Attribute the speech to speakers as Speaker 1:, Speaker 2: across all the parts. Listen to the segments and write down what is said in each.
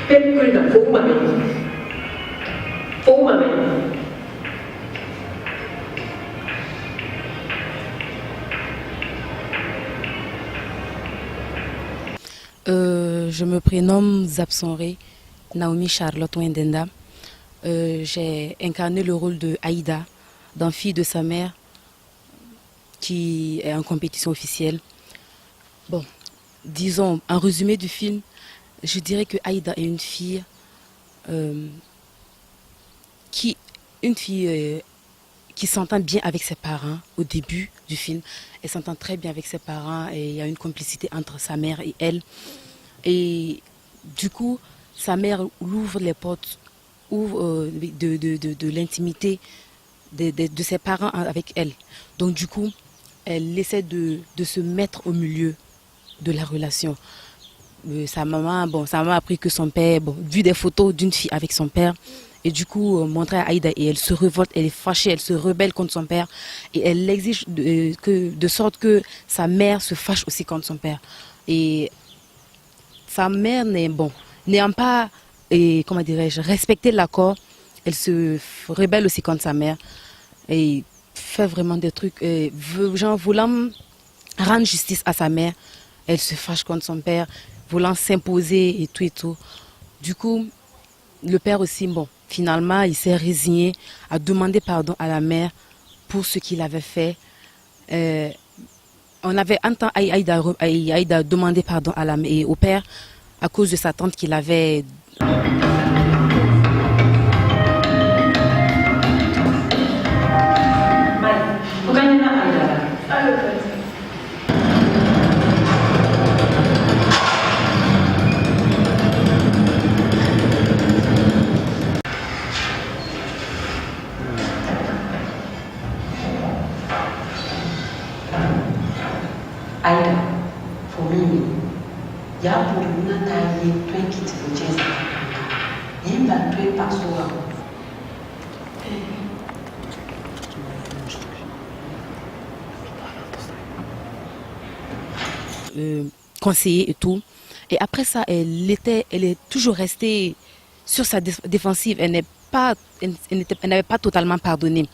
Speaker 1: Je me prénomme Zabsonré, Naomi Charlotte Wendenda. J'ai incarné le rôle de Aïda, dans Fille de sa mère, qui est en compétition officielle. Bon, disons, en résumé du film, je dirais que Aïda est une fille qui s'entend bien avec ses parents au début du film. Elle s'entend très bien avec ses parents et il y a une complicité entre sa mère et elle. Et du coup, sa mère ouvre les portes de l'intimité de ses parents avec elle. Donc du coup, elle essaie de se mettre au milieu de la relation. Sa maman a appris que son père, vu des photos d'une fille avec son père, et du coup, montrer à Aïda, et elle se révolte, elle est fâchée, elle se rebelle contre son père, et elle l'exige de sorte que sa mère se fâche aussi contre son père. Et sa mère n'ayant pas, comment dirais-je, respecté l'accord, elle se rebelle aussi contre sa mère, et fait vraiment des trucs, genre voulant rendre justice à sa mère, elle se fâche contre son père, voulant s'imposer et tout et tout. Du coup, le père aussi, finalement, il s'est résigné à demander pardon à la mère pour ce qu'il avait fait. On avait entendu Aïda demander pardon à la mère et au père à cause de sa tante qu'il avait.
Speaker 2: Aïda, for me, ya pour une taille, toi qui te veux dire, il va tuer par soi.
Speaker 1: Conseiller et tout. Et après ça, elle est toujours restée sur sa défensive. Elle n'avait pas totalement pardonné.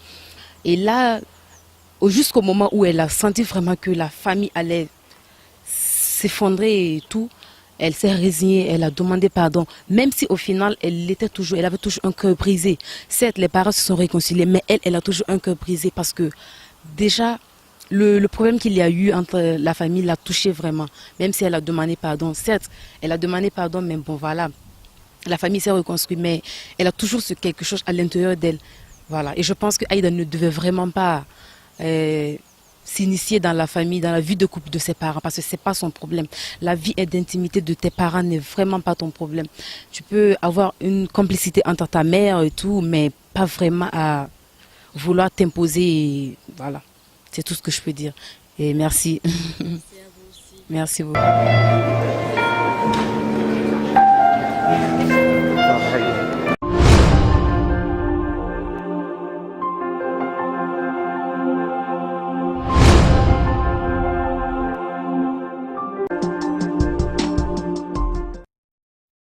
Speaker 1: Et là, jusqu'au moment où elle a senti vraiment que la famille allait s'effondrer et tout, elle s'est résignée, elle a demandé pardon, même si au final, elle avait toujours un cœur brisé. Certes, les parents se sont réconciliés, mais elle a toujours un cœur brisé parce que déjà, le problème qu'il y a eu entre la famille l'a touchée vraiment, même si elle a demandé pardon. Certes, elle a demandé pardon, mais voilà, la famille s'est reconstruite, mais elle a toujours quelque chose à l'intérieur d'elle. Voilà. Et je pense que Aïda ne devait vraiment pas s'initier dans la famille, dans la vie de couple de ses parents, parce que ce n'est pas son problème. La vie et d'intimité de tes parents n'est vraiment pas ton problème. Tu peux avoir une complicité entre ta mère et tout, mais pas vraiment à vouloir t'imposer. Voilà. C'est tout ce que je peux dire. Et merci. Merci à vous aussi. Merci beaucoup.